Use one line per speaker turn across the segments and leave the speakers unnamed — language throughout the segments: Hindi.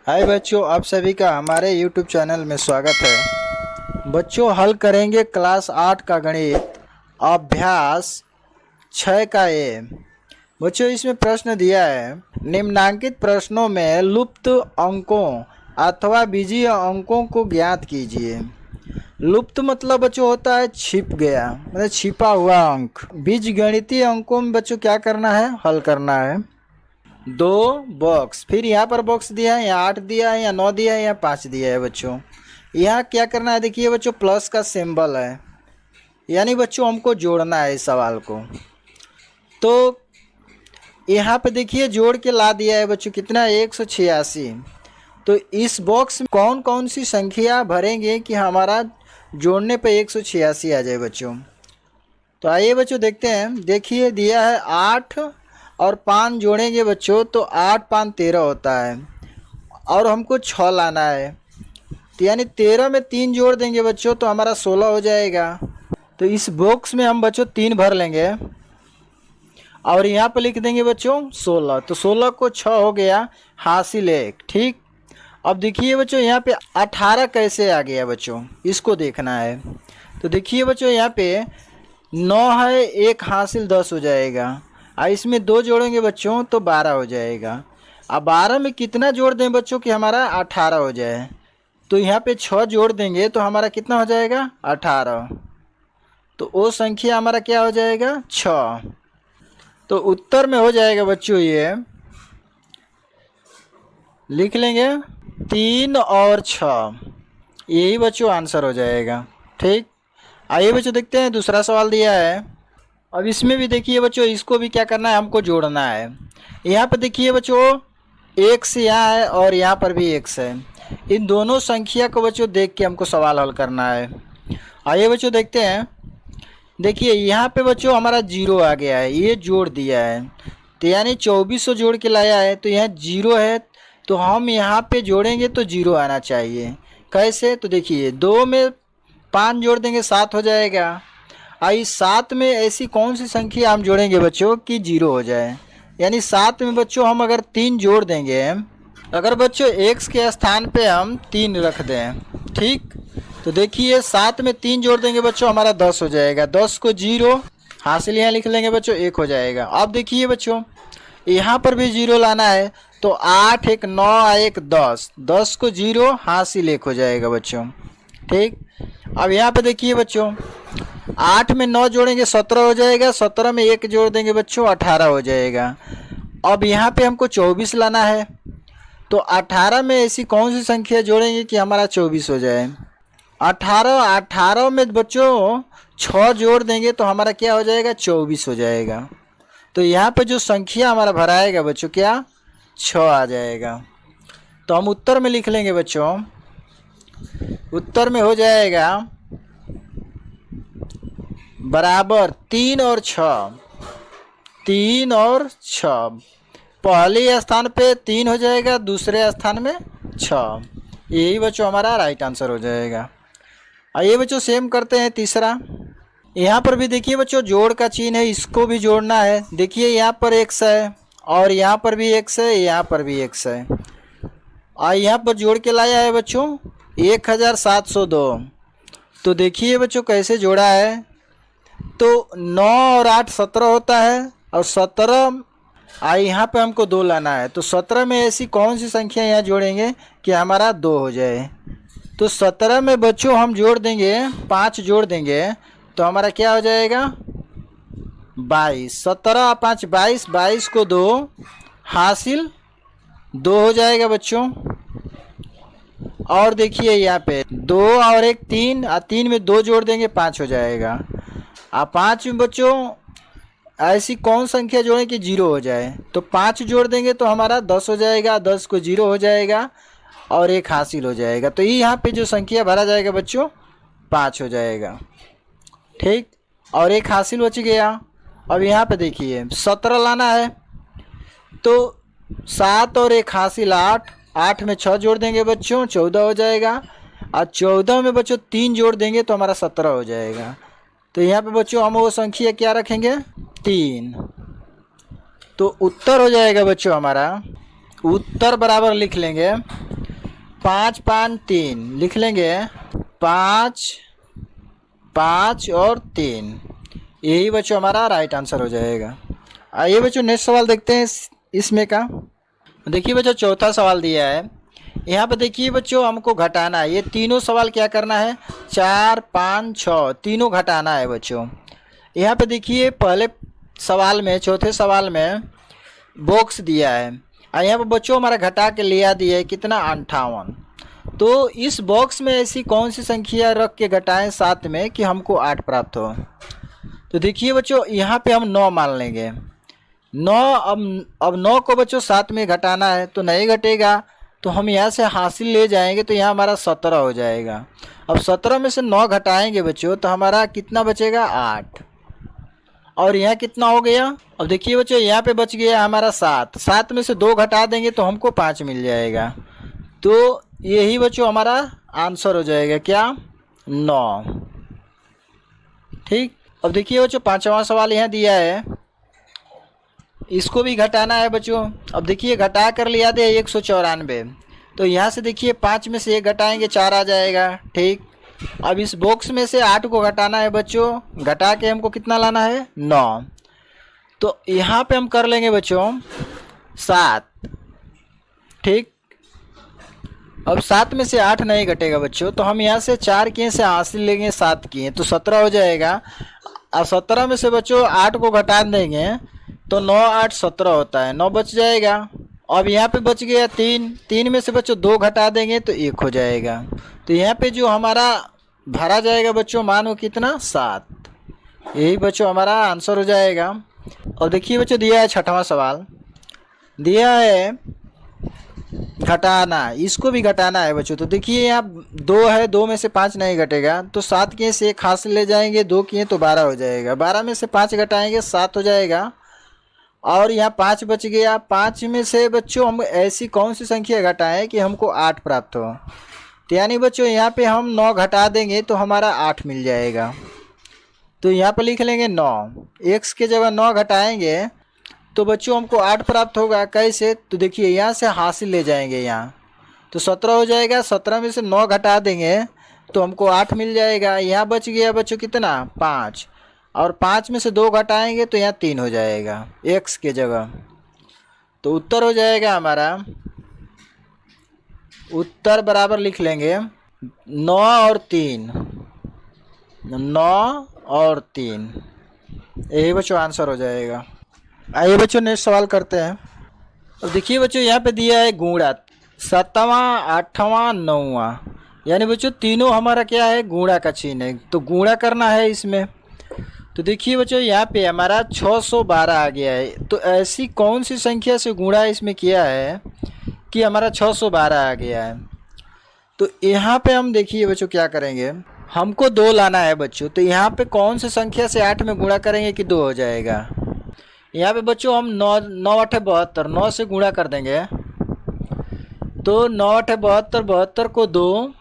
हाय बच्चों, आप सभी का हमारे YouTube चैनल में स्वागत है। बच्चों, हल करेंगे क्लास 8 का गणित अभ्यास 6 का ए। बच्चों, इसमें प्रश्न दिया है, निम्नांकित प्रश्नों में लुप्त अंकों अथवा बीजीय अंकों को ज्ञात कीजिए। लुप्त मतलब बच्चों होता है छिप गया, मतलब छिपा हुआ अंक। बीजगणितीय अंकों में बच्चों क्या करना है, हल करना है। दो बॉक्स, फिर यहाँ पर बॉक्स दिया है, यहाँ 8 दिया है, यहाँ 9 दिया है, यहाँ 5 दिया है। बच्चों यहाँ क्या करना है, देखिए बच्चों प्लस का सिंबल है, यानी बच्चों हमको जोड़ना है इस सवाल को। तो यहाँ पे देखिए जोड़ के ला दिया है बच्चों, कितना 186। तो इस बॉक्स में कौन कौन सी संख्या भरेंगे कि हमारा जोड़ने पे 186 आ जाए बच्चों। तो आइए बच्चों देखते हैं। देखिए दिया है 8 और 5 जोड़ेंगे बच्चों तो 8 5 13 होता है, और हमको 6 लाना है। तो यानी 13 में 3 जोड़ देंगे बच्चों तो हमारा 16 हो जाएगा। तो इस बॉक्स में हम बच्चों 3 भर लेंगे और यहाँ पर लिख देंगे बच्चों 16। तो 16 को 6 हो गया, हासिल 1। ठीक, अब देखिए बच्चों यहाँ पे 18 कैसे आ गया बच्चों, इसको देखना है। तो देखिए बच्चों यहाँ पे 9 है, 1 हासिल 10 हो जाएगा, और इसमें 2 जोड़ेंगे बच्चों तो 12 हो जाएगा। अब 12 में कितना जोड़ दें बच्चों कि हमारा 18 हो जाए। तो यहाँ पे 6 जोड़ देंगे तो हमारा कितना हो जाएगा 18। तो वो संख्या हमारा क्या हो जाएगा 6। तो उत्तर में हो जाएगा बच्चों, ये लिख लेंगे 3 और 6, यही बच्चों आंसर हो जाएगा। ठीक, आइए बच्चों देखते हैं दूसरा सवाल दिया है। अब इसमें भी देखिए बच्चों, इसको भी क्या करना है, हमको जोड़ना है। यहाँ पर देखिए बच्चों x यहाँ है और यहाँ पर भी x है। इन दोनों संख्या को बच्चों देख के हमको सवाल हल करना है। आइए बच्चों देखते हैं। देखिए यहाँ पे बच्चों हमारा 0 आ गया है, ये जोड़ दिया है, तो यानी 2400 जोड़ के लाया है। तो यहाँ 0 है, तो हम यहाँ पे जोड़ेंगे तो 0 आना चाहिए। कैसे, तो देखिए 2 में 5 जोड़ देंगे 7 हो जाएगा। इस 7 में ऐसी कौन सी संख्या हम जोड़ेंगे बच्चों कि 0 हो जाए। यानी 7 में बच्चों हम अगर 3 जोड़ देंगे, अगर बच्चों x के स्थान पे हम 3 रख दें, ठीक, तो देखिए 7 में 3 जोड़ देंगे बच्चों हमारा 10 हो जाएगा। 10 को 0 हासिल यहाँ लिख लेंगे बच्चों 1 हो जाएगा। अब देखिए बच्चों यहाँ पर भी 0 लाना है, तो 8 1 9 1 10, 10 को 0 हासिल 1 हो जाएगा बच्चों। ठीक, अब यहाँ पे देखिए बच्चों 8 में 9 जोड़ेंगे 17 हो जाएगा, 17 में 1 जोड़ देंगे बच्चों 18 हो जाएगा। अब यहाँ पे हमको 24 लाना है, तो 18 में ऐसी कौन सी संख्या जोड़ेंगे कि हमारा 24 हो जाए। 18 में बच्चों 6 जोड़ देंगे तो हमारा क्या हो जाएगा 24 हो जाएगा। तो यहाँ पे जो संख्या हमारा भराएगा बच्चों क्या 6 आ जाएगा। तो हम उत्तर में लिख लेंगे बच्चों, उत्तर में हो जाएगा बराबर 3 और 6। 3 और 6, पहले स्थान पे 3 हो जाएगा, दूसरे स्थान में 6। यही बच्चों हमारा राइट आंसर हो जाएगा। आइए बच्चों सेम करते हैं तीसरा। यहाँ पर भी देखिए बच्चों जोड़ का चिन्ह है, इसको भी जोड़ना है। देखिए यहाँ पर x है और यहाँ पर भी x है, यहाँ पर भी x है, और यहाँ पर जोड़ के लाया है बच्चों 1702। तो देखिए बच्चों कैसे जोड़ा है, तो 9 और 8 17 होता है, और 17 यहाँ पे हमको 2 लाना है। तो 17 में ऐसी कौन सी संख्या यहाँ जोड़ेंगे कि हमारा 2 हो जाए। तो 17 में बच्चों हम जोड़ देंगे 5 जोड़ देंगे तो हमारा क्या हो जाएगा 22। 17 5 22, 22 को 2 हासिल 2 हो जाएगा बच्चों। और देखिए यहाँ पे 2 और 1 3, और 3 में 2 जोड़ देंगे 5 हो जाएगा। 5 में बच्चों ऐसी कौन संख्या जोड़ें कि 0 हो जाए। तो 5 जोड़ देंगे तो हमारा 10 हो जाएगा, 10 को 0 हो जाएगा और 1 हासिल हो जाएगा। तो ये यहाँ पे जो संख्या भरा जाएगा बच्चों 5 हो जाएगा। ठीक, और 1 हासिल बच गया। अब यहाँ पे देखिए 17 लाना है, तो 7 और 1 हासिल 8, 8 में 6 जोड़ देंगे बच्चों 14 हो जाएगा, और 14 में बच्चों 3 जोड़ देंगे तो हमारा 17 हो जाएगा। तो यहाँ पे बच्चों हम वो संख्या क्या रखेंगे 3। तो उत्तर हो जाएगा बच्चों हमारा, उत्तर बराबर लिख लेंगे 5 5 3 लिख लेंगे, 5 5 और 3, यही बच्चों हमारा राइट आंसर हो जाएगा। आइए बच्चों नेक्स्ट सवाल देखते हैं इसमें का। देखिए बच्चों चौथा सवाल दिया है, यहाँ पे देखिए बच्चों हमको घटाना है। ये तीनों सवाल क्या करना है, 4 5 6 तीनों घटाना है बच्चों। यहाँ पे देखिए पहले सवाल में, चौथे सवाल में बॉक्स दिया है और यहाँ पे बच्चों हमारा घटा के लिया दिया है कितना, 58। तो इस बॉक्स में ऐसी कौन सी संख्या रख के घटाएं साथ में कि हमको 8 प्राप्त हो। तो देखिए बच्चों यहाँ पे हम 9 मान लेंगे। 9 अब 9 को बच्चों साथ में घटाना है तो नहीं घटेगा, तो हम यहाँ से हासिल ले जाएंगे तो यहाँ हमारा 17 हो जाएगा। अब 17 में से 9 घटाएंगे बच्चों तो हमारा कितना बचेगा, 8। और यहाँ कितना हो गया, अब देखिए बच्चों यहाँ पे बच गया हमारा 7। 7 में से 2 घटा देंगे तो हमको 5 मिल जाएगा। तो यही बच्चों हमारा आंसर हो जाएगा क्या, 9। ठीक। अब देखिए बच्चों पांचवा सवाल यहाँ दिया है, इसको भी घटाना है बच्चों। अब देखिए घटा कर लिया दे 194, तो यहाँ से देखिए 5 में से 1 घटाएंगे 4 आ जाएगा। ठीक। अब इस बॉक्स में से 8 को घटाना है बच्चों, घटा के हमको कितना लाना है, 9। तो यहाँ पे हम कर लेंगे बच्चों 7। ठीक। अब 7 में से 8 नहीं घटेगा बच्चों, तो हम यहाँ से 4 किए से हासिल लेंगे 7 किए तो 17 हो जाएगा। और 17 में से बच्चों 8 को घटा देंगे तो 9 8 17 होता है, 9 बच जाएगा। अब यहाँ पे बच गया 3। 3 में से बच्चों 2 घटा देंगे तो 1 हो जाएगा। तो यहाँ पे जो हमारा भरा जाएगा बच्चों मान वो कितना, 7। यही बच्चों हमारा आंसर हो जाएगा। और देखिए बच्चों दिया है छठवां सवाल, दिया है घटाना, इसको भी घटाना है बच्चों। तो देखिए यहाँ 2 है, 2 में से 5 नहीं घटेगा तो 7 किए से 1 हासिल ले जाएंगे, 2 किए तो 12 हो जाएगा। 12 में से 5 घटाएंगे 7 हो जाएगा। और यहाँ 5 बच गया। 5 में से बच्चों हम ऐसी कौन सी संख्या घटाएं कि हमको 8 प्राप्त हो। तो यानी बच्चों यहाँ पे हम 9 घटा देंगे तो हमारा 8 मिल जाएगा। तो यहाँ पर लिख लेंगे 9, x के जगह 9 घटाएंगे तो बच्चों हमको 8 प्राप्त होगा। कैसे, तो देखिए यहाँ से हासिल ले जाएंगे यहाँ तो 17 हो जाएगा। 17 में से 9 घटा देंगे तो हमको 8 मिल जाएगा। यहाँ बच गया बच्चों कितना, 5। और 5 में से 2 घटाएंगे तो यहाँ 3 हो जाएगा x के जगह। तो उत्तर हो जाएगा हमारा, उत्तर बराबर लिख लेंगे 9 और 3, 9 और 3, यही बच्चों आंसर हो जाएगा। आइए बच्चों नेक्स्ट सवाल करते हैं। अब देखिए बच्चों यहाँ पे दिया है गुणा, 7वां 8वां 9वां, यानी बच्चों तीनों हमारा क्या है, गुणा का चिन्ह है। तो गुणा करना है इसमें। तो देखिए बच्चों यहाँ पे हमारा 612 आ गया है। तो ऐसी कौन सी संख्या से गुणा इसमें किया है कि हमारा 612 आ गया है। तो यहाँ पे हम देखिए बच्चों क्या करेंगे, हमको 2 लाना है बच्चों। तो यहाँ पे कौन सी संख्या से 8 में गुणा करेंगे कि 2 हो जाएगा। यहाँ पे बच्चों हम 9 8 72, 9 से गुणा कर देंगे तो 9 8 72, 72 को 2,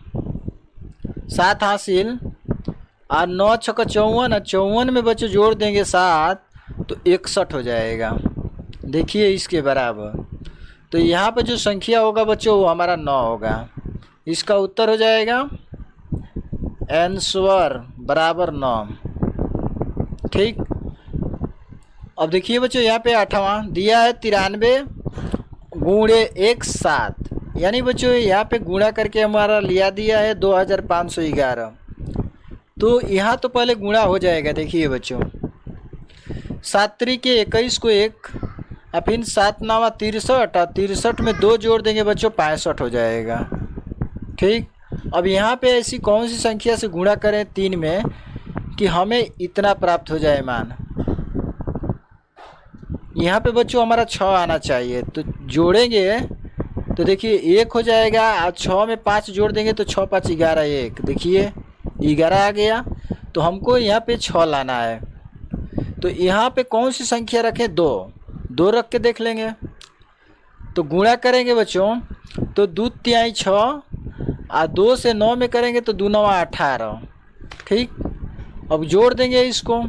7 हासिल, और 9 6 54, और 54 में बच्चों जोड़ देंगे 7 तो 61 हो जाएगा। देखिए इसके बराबर। तो यहाँ पे जो संख्या होगा बच्चों वो हमारा 9 होगा। इसका उत्तर हो जाएगा आंसर बराबर 9। ठीक। अब देखिए बच्चों यहाँ पे 8वां दिया है 93 गुणे 1 7, यानी बच्चों यहाँ पे गुणा करके हमारा लिया दिया है 2511। तो यहाँ तो पहले गुणा हो जाएगा। देखिए बच्चों 7 के 21 को 1, और फिर 7 9 63, और 63 में 2 जोड़ देंगे बच्चों 65 हो जाएगा। ठीक। अब यहाँ पे ऐसी कौन सी संख्या से गुणा करें 3 में कि हमें इतना प्राप्त हो जाए मान। यहाँ पे बच्चों हमारा 6 आना चाहिए। तो जोड़ेंगे तो देखिए 1 हो जाएगा, और 6 में 5 जोड़ देंगे तो 6 5 11, 1 देखिए 11 आ गया। तो हमको यहाँ पे 6 लाना है। तो यहाँ पे कौन सी संख्या रखें, 2 रख के देख लेंगे। तो गुणा करेंगे बच्चों तो 2 तिहाई 6, और 2 से 9 में करेंगे तो 2 9 18। ठीक। अब जोड़ देंगे इसको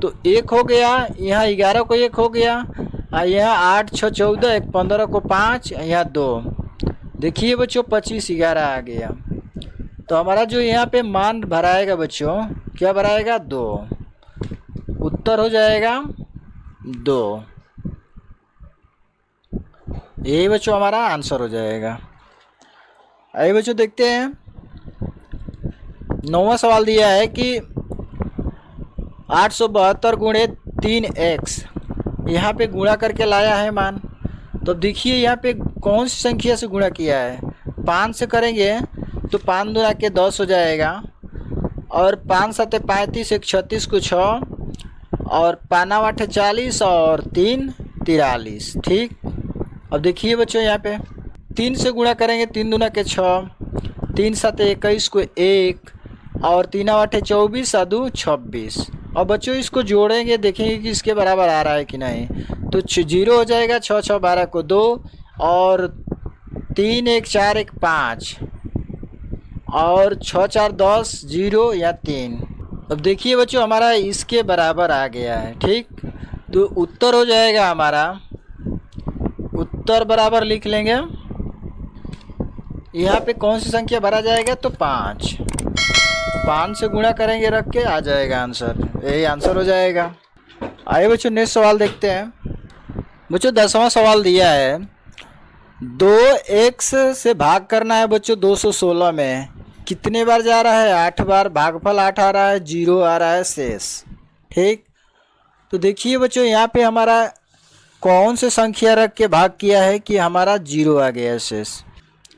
तो 1 हो गया, यहाँ 11 को 1 हो गया, और यहाँ 8 6 14, 1 15 को 5, यहाँ 2, देखिए बच्चों 25 11 आ गया। तो हमारा जो यहाँ पे मान भराएगा बच्चों, क्या भराएगा 2, उत्तर हो जाएगा 2। यही बच्चों हमारा आंसर हो जाएगा। आइए बच्चों देखते हैं 9वां सवाल दिया है कि 872 गुणे 3x, यहाँ पे गुणा करके लाया है मान। तो देखिए यहाँ पे कौन सी संख्या से गुणा किया है। 5 से करेंगे तो 5 दूना के 10 हो जाएगा, और 5 7 35, 1 36 को 6, और 5 8 40 और 3 43। ठीक, अब देखिए बच्चों यहाँ पे 3 से गुणा करेंगे, 3 दूना के 6, 3 7 21 को 1, और 3 8 24 और 2 26। और बच्चों इसको जोड़ेंगे, देखेंगे कि इसके बराबर आ रहा है कि नहीं। तो 0 हो जाएगा, 6 6 12 को 2, और 3 1 4 1 5, और 6 4 10 0 या 3। अब देखिए बच्चों हमारा इसके बराबर आ गया है। ठीक, तो उत्तर हो जाएगा हमारा, उत्तर बराबर लिख लेंगे। यहाँ पे कौन सी संख्या भरा जाएगा, तो 5 से गुणा करेंगे, रख के आ जाएगा आंसर। यही आंसर हो जाएगा। आइए बच्चों नेक्स्ट सवाल देखते हैं। बच्चों 10वां सवाल दिया है 2x से भाग करना है बच्चों 216 में, कितने बार जा रहा है, 8 बार। भागफल 8 आ रहा है, 0 आ रहा है शेष। ठीक, तो देखिए बच्चों यहाँ पे हमारा कौन से संख्या रख के भाग किया है कि हमारा 0 आ गया है शेष।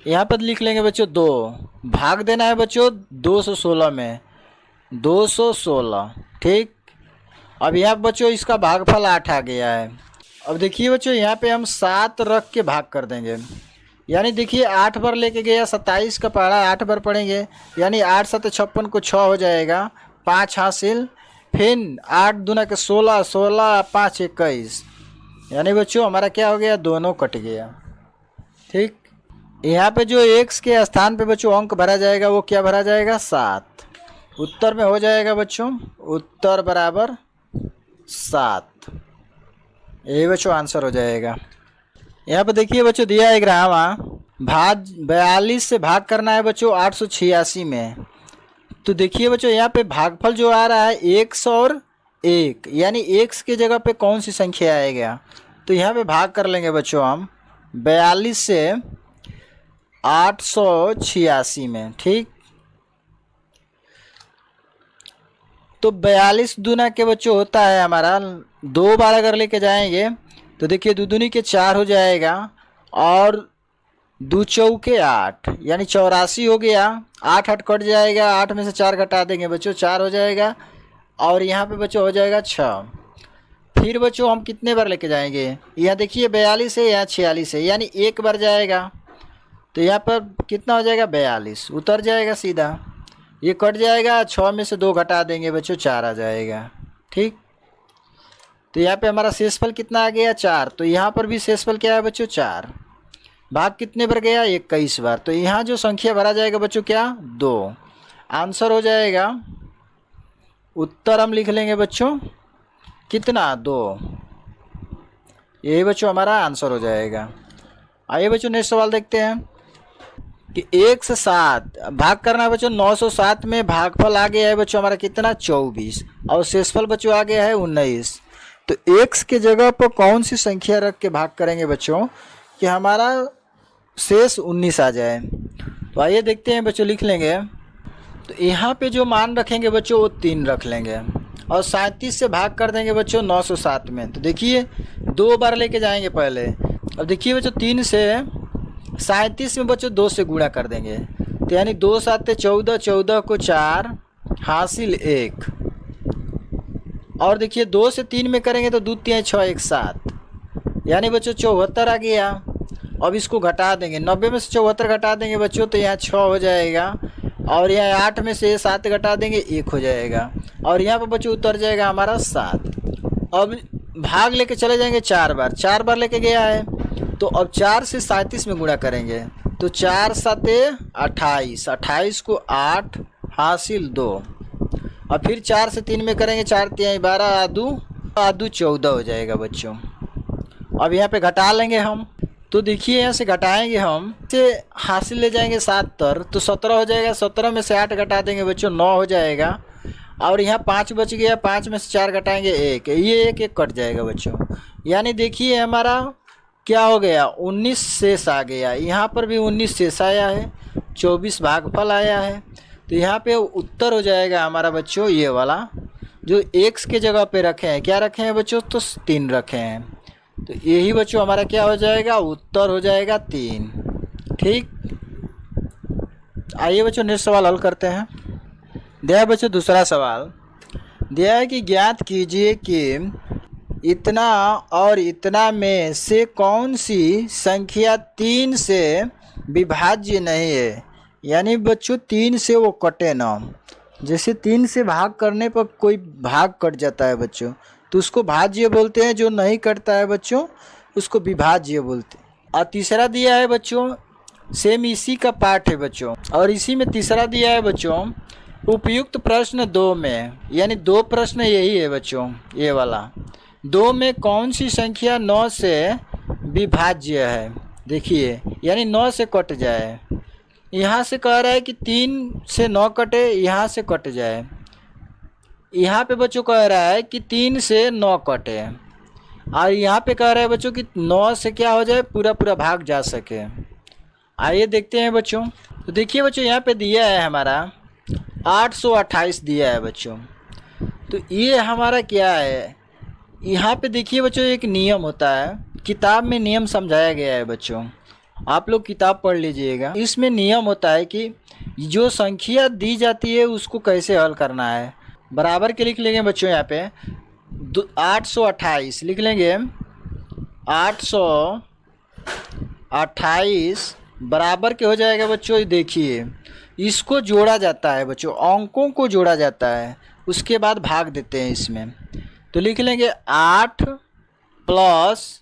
यहाँ पर लिख लेंगे बच्चों 2, भाग देना है बच्चों 216 में, 216। ठीक, अब यहाँ बच्चों इसका भागफल 8 आ गया है। अब देखिए बच्चों यहाँ पे हम 7 रख के भाग कर देंगे, यानी देखिए 8 बार लेके गया, 27 का पढ़ा 8 बार पढ़ेंगे, यानी 8 7 56 को 6 हो जाएगा, 5 हासिल, फिर 8 दूना के 16, 16 5 21, यानी बच्चों हमारा क्या हो गया, दोनों कट गया। ठीक, यहाँ पे जो x के स्थान पे बच्चों अंक भरा जाएगा वो क्या भरा जाएगा, 7। उत्तर में हो जाएगा बच्चों, उत्तर बराबर 7। यही बच्चों आंसर हो जाएगा। यहाँ पे देखिए बच्चों दिया है ग्रामा, भाग 42 से भाग करना है बच्चों 886 में। तो देखिए बच्चों यहाँ पे भागफल जो आ रहा है 1 और 1, यानी x के जगह पे कौन सी संख्या आएगा। तो यहाँ पे भाग कर लेंगे बच्चों हम 42 से 886 में। ठीक, तो 42 दूना के बच्चों होता है हमारा, 2 बार अगर लेके जाएंगे तो देखिए 2 दूनी के 4 हो जाएगा, और 2 चौके 8, यानी 84 हो गया। 8 8 कट जाएगा, 8 में से 4 घटा देंगे बच्चों, 4 हो जाएगा, और यहाँ पे बच्चों हो जाएगा 6। फिर बच्चों हम कितने बार लेके जाएंगे, यहाँ देखिए 42 है, यहाँ 46 है, यानी 1 बार जाएगा। तो यहाँ पर कितना हो जाएगा, 42, उतर जाएगा सीधा, ये कट जाएगा, 6 में से 2 घटा देंगे बच्चों, 4 आ जाएगा। ठीक, तो यहाँ पे हमारा शेषफल कितना आ गया, 4। तो यहाँ पर भी शेषफल क्या है बच्चों, 4। भाग कितने बार गया, 21 बार। तो यहाँ जो संख्या भरा जाएगा बच्चों क्या, 2। आंसर हो जाएगा, उत्तर हम लिख लेंगे बच्चों कितना, 2। यही बच्चों हमारा आंसर हो जाएगा। आइए बच्चों नेक्स्ट सवाल देखते हैं कि 1 से 7 भाग करना है बच्चों 907 में। भागफल आ गया है बच्चों हमारा कितना, 24, और शेषफल बच्चों आ गया है 19। तो x के जगह पर कौन सी संख्या रख के भाग करेंगे बच्चों कि हमारा शेष 19 आ जाए। तो आइए देखते हैं बच्चों, लिख लेंगे। तो यहाँ पे जो मान रखेंगे बच्चों वो 3 रख लेंगे, और 37 से भाग कर देंगे बच्चों 907 में। तो देखिए 2 बार लेके जाएंगे पहले। अब देखिए बच्चों 3 से 37 में बच्चों 2 से गुणा कर देंगे, तो यानी 2 7 14, 14 को 4 हासिल 1, और देखिए 2 से 3 में करेंगे तो 2 3 6 1 7, यानी बच्चों 74 आ गया। अब इसको घटा देंगे, 90 में से 74 घटा देंगे बच्चों, तो यहाँ 6 हो जाएगा, और यहाँ 8 में से 7 घटा देंगे 1 हो जाएगा, और यहाँ पर बच्चों उतर जाएगा हमारा 7। अब भाग लेके चले जाएंगे 4 बार, 4 बार लेके गया है। तो अब 4 से 37 में गुणा करेंगे, तो 4 7 28, 28 को 8 हासिल 2, और फिर 4 से 3 में करेंगे, 4 3 12, आदू 14 हो जाएगा बच्चों। अब यहाँ पे घटा लेंगे हम, तो देखिए यहाँ से घटाएंगे हम, से हासिल ले जाएंगे 7 तो 17 हो जाएगा। 17 में से 8 घटा देंगे बच्चों 9 हो जाएगा। और यहाँ 5 बच गया, 5 में से 4 घटाएंगे 1, ये एक एक कट जाएगा बच्चों। यानी देखिए हमारा क्या हो गया, 19 शेष आ गया। यहाँ पर भी 19 शेष आया है, 24 भागफल आया है। तो यहाँ पे उत्तर हो जाएगा हमारा बच्चों ये वाला, जो x के जगह पे रखे हैं, क्या रखे हैं बच्चों, तो 3 रखे हैं। तो यही बच्चों हमारा क्या हो जाएगा, उत्तर हो जाएगा 3। ठीक, आइए बच्चों नेक्स्ट सवाल हल करते हैं। दिया है बच्चों दूसरा सवाल, दिया है कि ज्ञात कीजिए कि इतना और इतना में से कौन सी संख्या 3 से विभाज्य नहीं है। यानी बच्चों 3 से वो कटे ना। जैसे 3 से भाग करने पर कोई भाग कट जाता है बच्चों, तो उसको भाज्य बोलते हैं। जो नहीं कटता है बच्चों उसको विभाज्य बोलते हैं। और तीसरा दिया है बच्चों, सेम इसी का पार्ट है बच्चों, और इसी में तीसरा दिया है बच्चों, उपयुक्त प्रश्न 2 में, यानी 2 प्रश्न यही है बच्चों, ये वाला 2 में कौन सी संख्या 9 से विभाज्य है। देखिए यानी 9 से कट जाए। यहाँ से कह रहा है कि 3 से 9 कटे, यहाँ से कट जाए। यहाँ पे बच्चों कह रहा है कि 3 से 9 कटे, और यहाँ पे कह रहा है बच्चों कि 9 से क्या हो जाए, पूरा पूरा भाग जा सके। आइए देखते हैं बच्चों। तो देखिए बच्चों यहाँ पे दिया है हमारा 828 दिया है बच्चों। तो ये हमारा क्या है, यहाँ पे देखिए बच्चों एक नियम होता है, किताब में नियम समझाया गया है बच्चों, आप लोग किताब पढ़ लीजिएगा। इसमें नियम होता है कि जो संख्या दी जाती है उसको कैसे हल करना है। बराबर के लिख लेंगे बच्चों, यहाँ पे 828 लिख लेंगे। 828 बराबर के हो जाएगा बच्चों। देखिए इसको जोड़ा जाता है बच्चों, अंकों को जोड़ा जाता है, उसके बाद भाग देते हैं इसमें। तो लिख लेंगे 8 +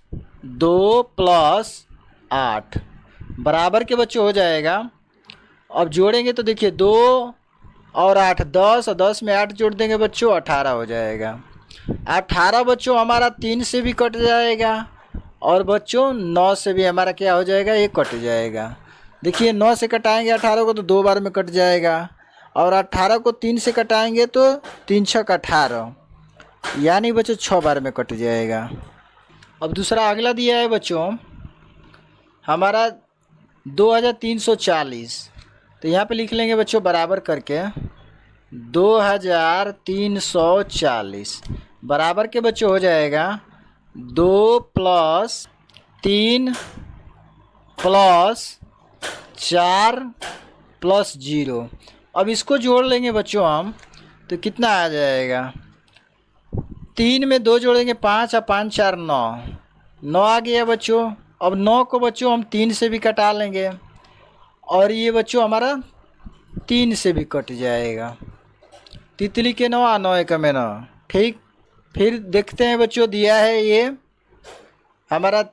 2 + 8 बराबर के बच्चों हो जाएगा। अब जोड़ेंगे तो देखिए 2 और 8 10, और 10 में 8 जोड़ देंगे बच्चों 18 हो जाएगा। 18 बच्चों हमारा 3 से भी कट जाएगा, और बच्चों 9 से भी हमारा क्या हो जाएगा, ये कट जाएगा। देखिए 9 से कटाएंगे 18 को तो 2 बार में कट जाएगा, और 18 को 3 से कटाएंगे तो 3 × 6 = 18, यानी बच्चों 6 बार में कट जाएगा। अब दूसरा अगला दिया है बच्चों हमारा 2340। तो यहाँ पे लिख लेंगे बच्चों बराबर करके 2340 बराबर के बच्चों हो जाएगा 2 + 3 + 4 + 0। अब इसको जोड़ लेंगे बच्चों हम, तो कितना आ जाएगा, 3 में 2 जोड़ेंगे 5, और 5 × 4 = 9, 9 आ गया बच्चों। अब 9 को बच्चों हम 3 से भी कटा लेंगे, और ये बच्चों हमारा 3 से भी कट जाएगा। तितली के 9 9 1 में 9। ठीक, फिर देखते हैं बच्चों दिया है ये हमारा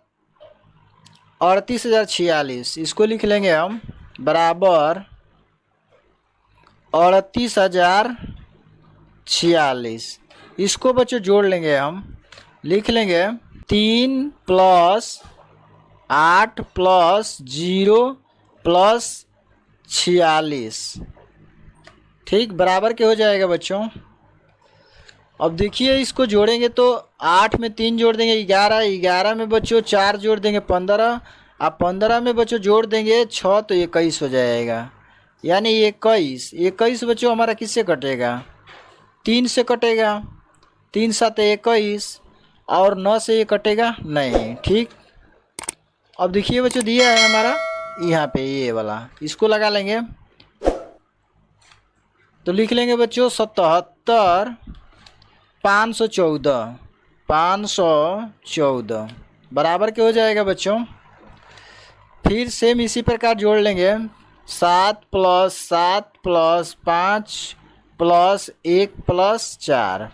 38,046। इसको लिख लेंगे हम बराबर 38,046। इसको बच्चों जोड़ लेंगे हम, लिख लेंगे 3 + 8 + 0 + 46। ठीक, बराबर के हो जाएगा बच्चों। अब देखिए इसको जोड़ेंगे तो 8 में 3 जोड़ देंगे 11, 11 में बच्चों 4 जोड़ देंगे 15, और 15 में बच्चों जोड़ देंगे 6 तो 21 हो जाएगा। यानी 21 21 बच्चों हमारा किससे कटेगा, 3 से कटेगा। 3 × 7 = 21, और 9 से ये कटेगा नहीं। ठीक, अब देखिए बच्चों दिया है हमारा यहाँ पे ये वाला, इसको लगा लेंगे। तो लिख लेंगे बच्चों 77,514 514 बराबर के हो जाएगा बच्चों। फिर सेम इसी प्रकार जोड़ लेंगे 7 + 7 + 5 + 1 + 4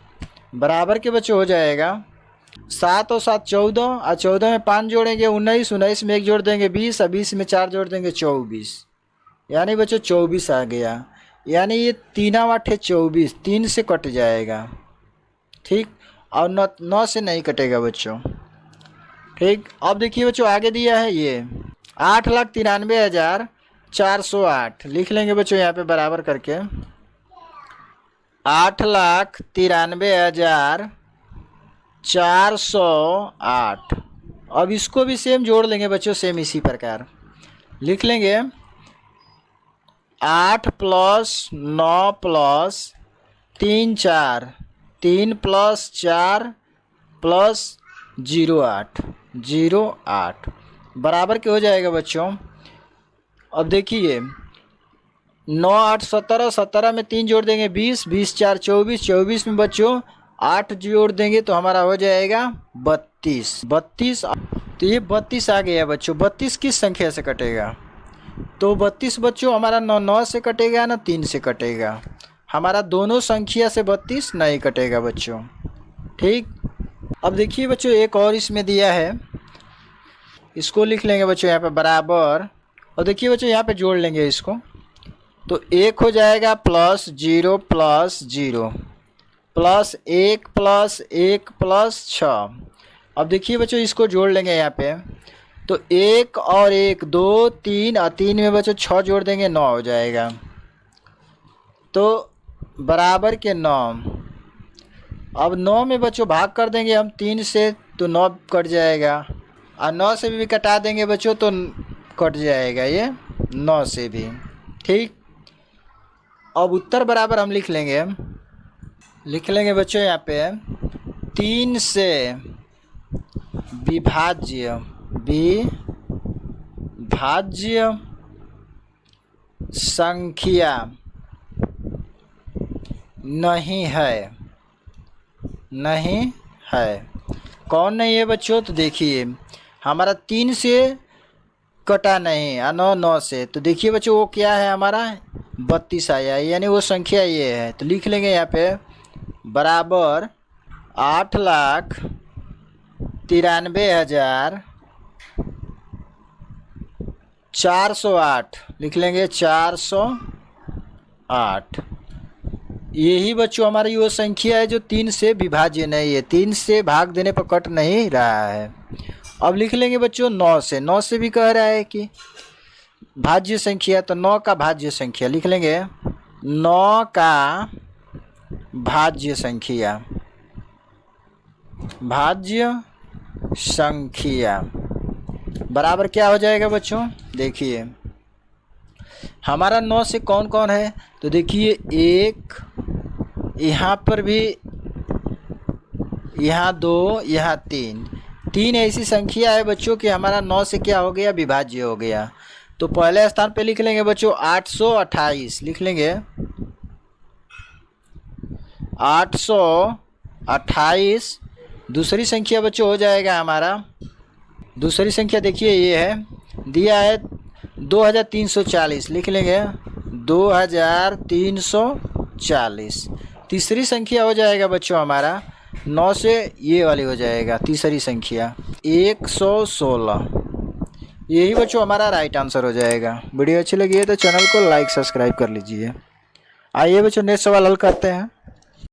बराबर के बच्चों हो जाएगा 7 और 7 14, और 14 में 5 जोड़ेंगे 19, 19 में 1 जोड़ देंगे 20, और 20 में 4 जोड़ देंगे 24, यानी बच्चों 24 आ गया। यानी ये 3 × 8 = 24, 3 से कट जाएगा। ठीक, और 9 से नहीं कटेगा बच्चों। ठीक, अब देखिए बच्चों आगे दिया है ये 8,93,408 लिख लेंगे बच्चों यहाँ पे बराबर करके 8,93,408। अब इसको भी सेम जोड़ लेंगे बच्चों, सेम इसी प्रकार लिख लेंगे 8 + 9 + 3 4 3 + 4 + 08 बराबर के हो जाएगा बच्चों। अब देखिए 9 8 17, 17 में 3 जोड़ देंगे 20, 20 4 24, 24 में बच्चों 8 जोड़ देंगे तो हमारा हो जाएगा 32। तो ये 32 आ गया बच्चों। 32 किस संख्या से कटेगा? तो 32 बच्चों हमारा 9 से कटेगा ना 3 से कटेगा। हमारा दोनों संख्या से 32 नहीं कटेगा बच्चों। ठीक, अब देखिए बच्चों एक और इसमें दिया है, इसको लिख लेंगे बच्चों यहाँ पे बराबर। और देखिए बच्चों यहाँ पे जोड़ लेंगे इसको, तो 1 हो जाएगा +0 + 0 +1 + 1 + 6। अब देखिए बच्चों इसको जोड़ लेंगे यहाँ पे, तो 1 और 1 2 3 और 3 में बच्चों 6 जोड़ देंगे 9 हो जाएगा, तो बराबर के 9। अब 9 में बच्चों भाग कर देंगे हम 3 से तो 9 कट जाएगा, और 9 से भी कटा देंगे बच्चों तो कट जाएगा ये 9 से भी। ठीक, अब उत्तर बराबर हम लिख लेंगे बच्चों यहाँ पे 3 से विभाज्य संख्या नहीं है। कौन नहीं है बच्चों? तो देखिए हमारा 3 से कटा नहीं और 9 से, तो देखिए बच्चों वो क्या है हमारा 32 आया, यानी वो संख्या ये है। तो लिख लेंगे यहाँ पे बराबर 8,93,408 लिख लेंगे 408। यही बच्चों हमारी वो संख्या है जो 3 से विभाज्य नहीं है, 3 से भाग देने पर कट नहीं रहा है। अब लिख लेंगे बच्चों 9 से भी कह रहा है कि भाज्य संख्या, तो 9 का भाज्य संख्या लिख लेंगे 9 का भाज्य संख्या बराबर क्या हो जाएगा बच्चों? देखिए हमारा 9 से कौन कौन है, तो देखिए 1 यहाँ पर भी, यहाँ 2, यहाँ 3 ऐसी संख्या है बच्चों कि हमारा 9 से क्या हो गया विभाज्य हो गया। तो पहले स्थान पे लिख लेंगे बच्चों 828 लिख लेंगे 828। दूसरी संख्या बच्चों हो जाएगा हमारा, दूसरी संख्या देखिए ये है दिया है 2340 लिख लेंगे 2340। तीसरी संख्या हो जाएगा बच्चों हमारा 9 से ये वाली हो जाएगा तीसरी संख्या 116। यही बच्चों हमारा राइट आंसर हो जाएगा। वीडियो अच्छी लगी है तो चैनल को लाइक सब्सक्राइब कर लीजिए। आइए बच्चों नेक्स्ट सवाल हल करते हैं।